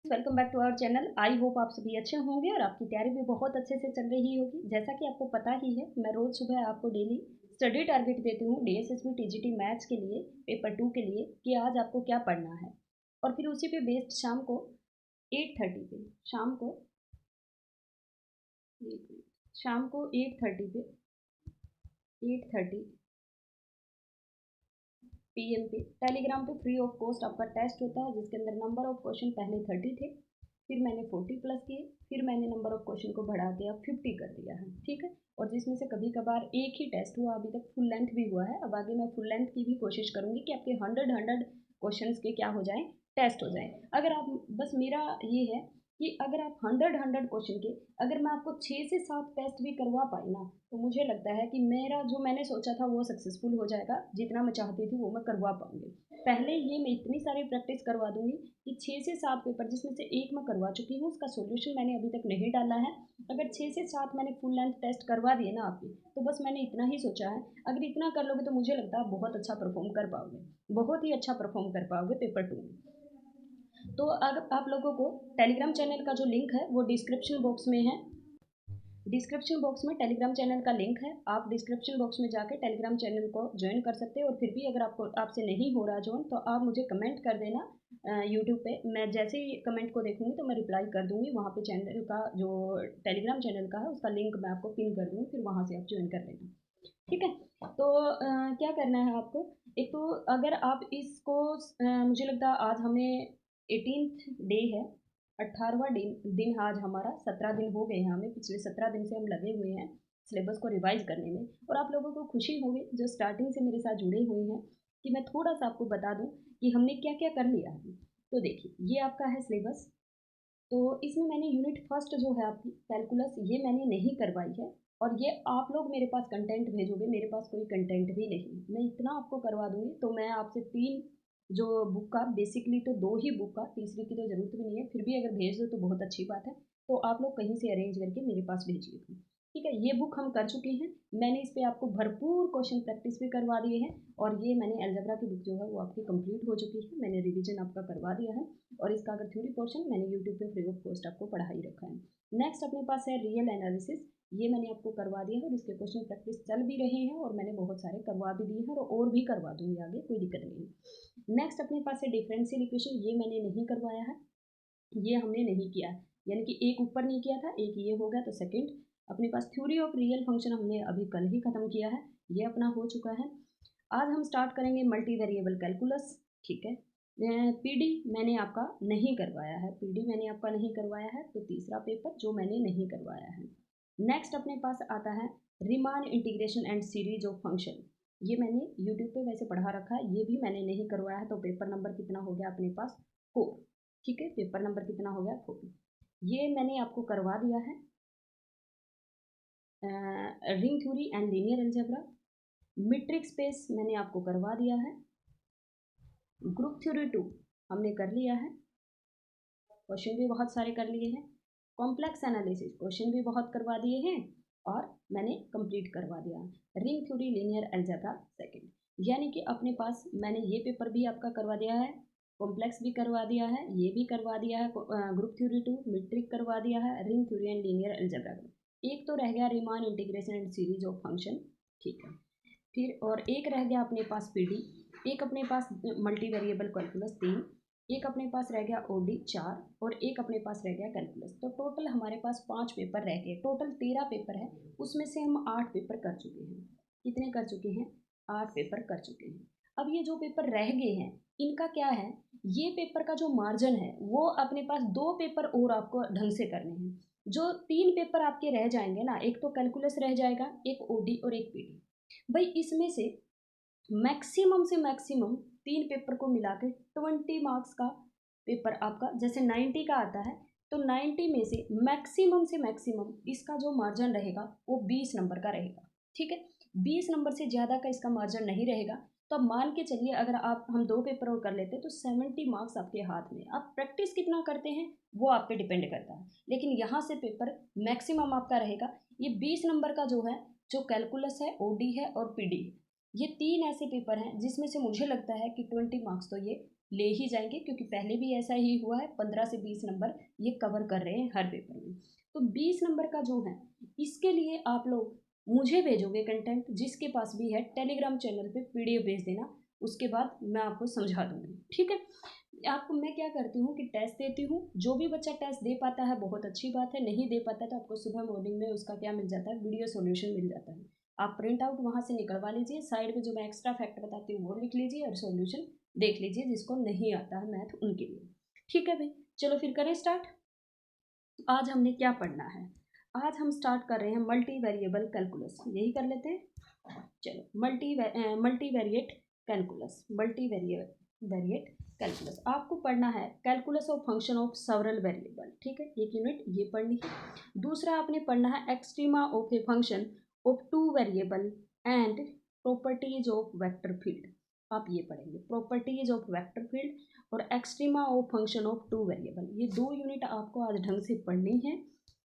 Welcome back to our channel. I hope आप सभी अच्छे होंगे और आपकी तैयारी भी बहुत अच्छे से चल रही होगी। जैसा कि आपको पता ही है, मैं रोज़ सुबह आपको डेली स्टडी टारगेट देती हूँ डीएसएसबी टीजीटी मैथ्स के लिए, पेपर 2 के लिए, कि आज आपको क्या पढ़ना है। और फिर उसी पे बेस्ड शाम को 8:30 पे शाम को 8:30 पीएम पे टेलीग्राम पे फ्री ऑफ कॉस्ट आपका टेस्ट होता है, जिसके अंदर नंबर ऑफ क्वेश्चन पहले 30 थे, फिर मैंने 40 प्लस किए, फिर मैंने नंबर ऑफ क्वेश्चन को बढ़ा के अब 50 कर दिया है। ठीक है, और जिसमें से कभी कभार एक ही टेस्ट हुआ, अभी तक फुल लेंथ भी हुआ है। अब आगे मैं फुल लेंथ की भी कोशिश करूंगी कि आपके 100 क्वेश्चन के क्या हो जाएं, टेस्ट हो जाएं। अगर आप, बस मेरा ये है कि अगर आप 100 क्वेश्चन के, अगर मैं आपको 6 से 7 टेस्ट भी करवा पाई ना, तो मुझे लगता है कि मेरा जो मैंने सोचा था वो सक्सेसफुल हो जाएगा। जितना मैं चाहती थी वो मैं करवा पाऊंगी। पहले ये मैं इतनी सारी प्रैक्टिस करवा दूंगी कि 6 से 7 पेपर, जिसमें से एक मैं करवा चुकी हूँ, उसका सॉल्यूशन मैंने अभी तक नहीं डाला है। अगर 6 से 7 मैंने फुल लेंथ टेस्ट करवा दिए ना आपके, तो बस मैंने इतना ही सोचा है। अगर इतना कर लोगे तो मुझे लगता है आप बहुत अच्छा परफॉर्म कर पाओगे, बहुत ही अच्छा परफॉर्म कर पाओगे पेपर 2 में। तो अगर आप लोगों को टेलीग्राम चैनल का जो लिंक है वो डिस्क्रिप्शन बॉक्स में है। डिस्क्रिप्शन बॉक्स में टेलीग्राम चैनल का लिंक है, आप डिस्क्रिप्शन बॉक्स में जाके टेलीग्राम चैनल को ज्वाइन कर सकते हैं। और फिर भी अगर आपसे नहीं हो रहा ज्वाइन, तो आप मुझे कमेंट कर देना यूट्यूब पे। मैं जैसे ही कमेंट को देखूंगी तो मैं रिप्लाई कर दूंगी। वहाँ पे चैनल का जो टेलीग्राम चैनल का है उसका लिंक मैं आपको पिन कर दूंगी, फिर वहाँ से आप ज्वाइन कर लेना। ठीक है, तो क्या करना है आपको। एक तो अगर आप इसको मुझे लगता है आज हमें 18th डे है, 18वां दिन आज हमारा। 17 दिन हो गए हैं हमें, पिछले 17 दिन से हम लगे हुए हैं सिलेबस को रिवाइज करने में। और आप लोगों को खुशी होगी जो स्टार्टिंग से मेरे साथ जुड़े हुए हैं, कि मैं थोड़ा सा आपको बता दूं कि हमने क्या क्या कर लिया है। तो देखिए, ये आपका है सिलेबस। तो इसमें मैंने यूनिट फर्स्ट जो है आपकी कैलकुलस, ये मैंने नहीं करवाई है। और ये आप लोग मेरे पास कंटेंट भेजोगे, मेरे पास कोई कंटेंट भी नहीं, मैं इतना आपको करवा दूंगी। तो मैं आपसे 3 जो बुक का, बेसिकली तो 2 ही बुक का, तीसरी की तो ज़रूरत भी नहीं है, फिर भी अगर भेज दो तो बहुत अच्छी बात है। तो आप लोग कहीं से अरेंज करके मेरे पास भेजिएगा। ठीक है, ये बुक हम कर चुके हैं। मैंने इस पर आपको भरपूर क्वेश्चन प्रैक्टिस भी करवा दिए हैं। और ये मैंने अलजेब्रा की बुक जो है वो आपकी कंप्लीट हो चुकी है, मैंने रिवीजन आपका करवा दिया है। और इसका अगर थ्योरी पोर्शन मैंने यूट्यूब पे फ्री ऑफ कॉस्ट आपको पढ़ा ही रखा है। नेक्स्ट अपने पास है रियल एनालिसिस, ये मैंने आपको करवा दिया है और इसके क्वेश्चन प्रैक्टिस चल भी रहे हैं और मैंने बहुत सारे करवा भी दिए हैं और भी करवा दूंगी आगे, कोई दिक्कत नहीं है। नेक्स्ट अपने पास है डिफरेंशियल इक्वेशन, ये मैंने नहीं करवाया है, ये हमने नहीं किया है, यानी कि एक ऊपर नहीं किया था, एक ये हो गया तो सेकंड। अपने पास थ्योरी ऑफ रियल फंक्शन हमने अभी कल ही खत्म किया है, ये अपना हो चुका है। आज हम स्टार्ट करेंगे मल्टी वेरिएबल कैलकुलस। ठीक है, पीडी मैंने आपका नहीं करवाया है, पीडी मैंने आपका नहीं करवाया है, तो तीसरा पेपर जो मैंने नहीं करवाया है। नेक्स्ट अपने पास आता है Riemann integration and series of function, ये मैंने यूट्यूब पे वैसे पढ़ा रखा है, ये भी मैंने नहीं करवाया है। तो पेपर नंबर कितना हो गया अपने पास, 4। ठीक है, पेपर नंबर कितना हो गया, 4। ये मैंने आपको करवा दिया है। Ring theory and linear algebra, metric space मैंने आपको करवा दिया है। ग्रुप थ्योरी 2 हमने कर लिया है, क्वेश्चन भी बहुत सारे कर लिए हैं। कॉम्प्लेक्स एनालिसिस क्वेश्चन भी बहुत करवा दिए हैं और मैंने कंप्लीट करवा दिया है। Ring theory linear algebra second, यानी कि अपने पास मैंने ये पेपर भी आपका करवा दिया है, कॉम्प्लेक्स भी करवा दिया है, ये भी करवा दिया है, ग्रुप थ्योरी 2 मीट्रिक करवा दिया है, ring theory and linear algebra. एक तो रह गया Riemann integration and series of function. ठीक है, फिर और एक रह गया अपने पास पीडी, एक अपने पास मल्टी वेरिएबल कैलकुलस 3, एक अपने पास रह गया ओडी 4 और एक अपने पास रह गया कैलकुलस। तो टोटल हमारे पास 5 पेपर रह गए, टोटल 13 पेपर है, उसमें से हम 8 पेपर कर चुके हैं। कितने कर चुके हैं, 8 पेपर कर चुके हैं। अब ये जो पेपर रह गए हैं इनका क्या है, ये पेपर का जो मार्जिन है वो अपने पास 2 पेपर और आपको ढंग से करने हैं। जो 3 पेपर आपके रह जाएंगे ना, एक तो कैलकुलस रह जाएगा, एक ओडी और एक पीडी। भाई इसमें से मैक्सिमम से मैक्सिमम 3 पेपर को मिला के 20 मार्क्स का पेपर आपका, जैसे 90 का आता है, तो 90 में से मैक्सिमम इसका जो मार्जिन रहेगा वो 20 नंबर का रहेगा। ठीक है, 20 नंबर से ज़्यादा का इसका मार्जिन नहीं रहेगा। तो अब मान के चलिए अगर हम 2 पेपर और कर लेते हैं तो 70 मार्क्स आपके हाथ में। आप प्रैक्टिस कितना करते हैं वो आप पे डिपेंड करता है, लेकिन यहाँ से पेपर मैक्सिमम आपका रहेगा। ये 20 नंबर का जो है, जो कैलकुलस है, ओडी है और पीडी है, ये 3 ऐसे पेपर हैं जिसमें से मुझे लगता है कि 20 मार्क्स तो ये ले ही जाएंगे, क्योंकि पहले भी ऐसा ही हुआ है, 15 से 20 नंबर ये कवर कर रहे हैं हर पेपर में। तो 20 नंबर का जो है, इसके लिए आप लोग मुझे भेजोगे कंटेंट, जिसके पास भी है टेलीग्राम चैनल पे PDF भेज देना, उसके बाद मैं आपको समझा दूंगी, ठीक है। आपको मैं क्या करती हूँ कि टेस्ट देती हूँ, जो भी बच्चा टेस्ट दे पाता है बहुत अच्छी बात है, नहीं दे पाता तो आपको सुबह मॉर्निंग में उसका क्या मिल जाता है, वीडियो सॉल्यूशन मिल जाता है। आप प्रिंट आउट वहाँ से निकलवा लीजिए, साइड में जो मैं एक्स्ट्रा फैक्ट बताती हूँ वो लिख लीजिए और सॉल्यूशन देख लीजिए, जिसको नहीं आता है मैथ उनके लिए, ठीक है भाई। चलो फिर करें स्टार्ट। आज हमने क्या पढ़ना है, आज हम स्टार्ट कर रहे हैं मल्टी वेरिएबल कैलकुलस, यही कर लेते हैं। चलो multi variate calculus, multi variate calculus आपको पढ़ना है, calculus of function of several variable, ठीक है, एक यूनिट ये पढ़नी है। दूसरा आपने पढ़ना है extrema of a function of two variable and properties of vector field, आप ये पढ़ेंगे, प्रॉपर्टीज ऑफ वेक्टर फील्ड और extrema of function of two variable, ये 2 यूनिट आपको आज ढंग से पढ़नी है।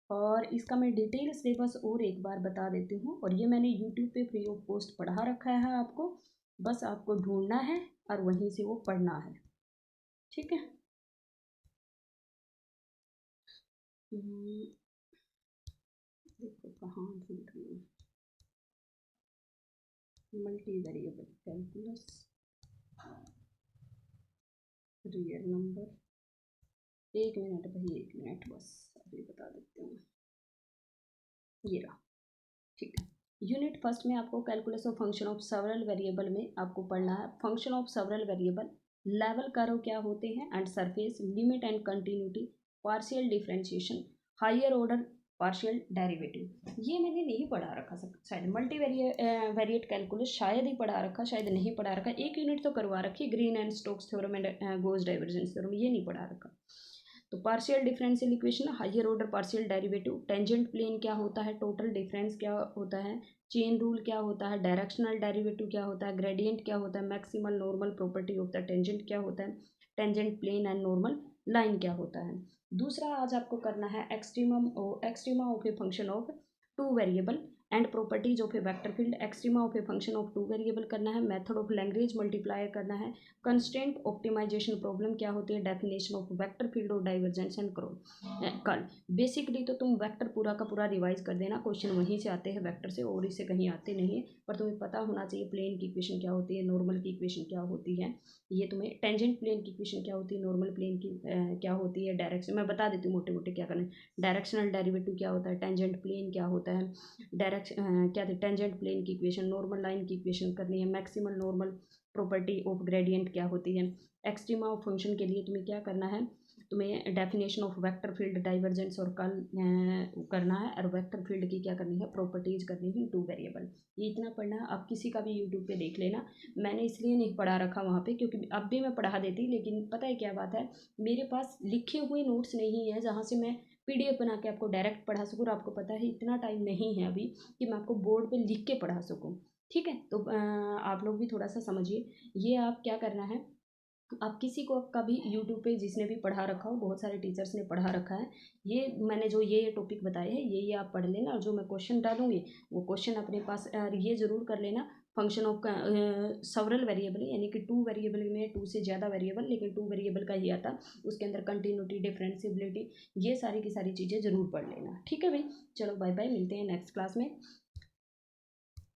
और इसका मैं डिटेल सिलेबस और एक बार बता देती हूँ, और ये मैंने यूट्यूब पे फ्री ऑफ कॉस्ट पढ़ा रखा है आपको, बस आपको ढूंढना है और वहीं से वो पढ़ना है, ठीक है। देखो कहाँ ढूंढ रही हूँ, multi variable calculus, real number, एक मिनट भाई, एक मिनट बस, अभी बता देती हूँ, ये रहा, ठीक है। यूनिट फर्स्ट में आपको calculus of function of several variable में आपको पढ़ना है function of several variable, level curve क्या होते हैं and surface, limit and continuity, partial differentiation, higher order partial derivative. ये मैंने नहीं पढ़ा रखा शायद, मल्टी वेरिएट कैलकुलस शायद ही पढ़ा रखा, शायद नहीं पढ़ा रखा, एक यूनिट तो करवा रखी, Green and Stokes theorem and Gauss divergence theorem, ये नहीं पढ़ा रखा। तो partial differential equation, higher order partial derivative, tangent plane क्या होता है, टोटल डिफरेंस क्या होता है, चेन रूल क्या होता है, डायरेक्शनल डेरिवेटिव क्या होता है, ग्रेडियंट क्या होता है, maximal normal property of the tangent क्या होता है, tangent plane and normal line क्या होता है। दूसरा आज आपको करना है extrema of a function of two variable and properties of a vector field, extrema of a function of two variable करना है, मेथड ऑफ लैंग्वेज मल्टीप्लायर करना है, कंस्ट्रेंट ऑप्टिमाइजेशन प्रॉब्लम क्या होती है, definition of vector field of divergence and curl. Basically तो तुम vector पूरा का पूरा रिवाइज कर देना, क्वेश्चन वहीं से आते हैं वेक्टर से, और इससे कहीं आते नहीं है, पर तुम्हें पता होना चाहिए प्लेन की इक्वेशन क्या होती है, नॉर्मल की इक्वेशन क्या होती है, ये तुम्हें टेंजेंट प्लेन की इक्वेशन क्या होती है, नॉर्मल प्लेन की क्या होती है, डायरेक्शन मैं बता देती हूँ मोटे मोटे क्या करना है, डायरेक्शनल डेरिवेटिव क्या होता है, टेंजेंट प्लेन क्या होता है, क्या थी टेंजेंट प्लेन की इक्वेशन, नॉर्मल लाइन की इक्वेशन करनी है, maximal normal property of gradient क्या होती है, एक्सट्रीमा ऑफ फंक्शन के लिए तुम्हें क्या करना है, तुम्हें definition of vector field divergence और कर्ल करना है, और वेक्टर फील्ड की क्या करनी है, प्रॉपर्टीज करनी है टू वेरिएबल, ये इतना पढ़ना है। आप किसी का भी यूट्यूब पे देख लेना, मैंने इसलिए नहीं पढ़ा रखा वहाँ पे क्योंकि अब भी मैं पढ़ा देती, लेकिन पता है क्या बात है, मेरे पास लिखे हुए नोट्स नहीं है जहाँ से मैं PDF बना के आपको डायरेक्ट पढ़ा सकूँ, और आपको पता है इतना टाइम नहीं है अभी कि मैं आपको बोर्ड पे लिख के पढ़ा सकूँ, ठीक है। तो आप लोग भी थोड़ा सा समझिए, ये आप क्या करना है, आप किसी को का भी यूट्यूब पे जिसने भी पढ़ा रखा हो, बहुत सारे टीचर्स ने पढ़ा रखा है, ये मैंने जो ये टॉपिक बताए हैं ये आप पढ़ लेना, और जो मैं क्वेश्चन डालूंगी वो क्वेश्चन अपने पास ये ज़रूर कर लेना, फंक्शन ऑफ सेवरल वेरिएबल, यानी कि टू वेरिएबल में टू से ज़्यादा वेरिएबल, लेकिन टू वेरिएबल का ही आता, उसके अंदर कंटिन्यूटी, डिफरेंशिएबिलिटी, ये सारी की सारी चीज़ें ज़रूर पढ़ लेना, ठीक है भाई। चलो बाय बाय, मिलते हैं नेक्स्ट क्लास में।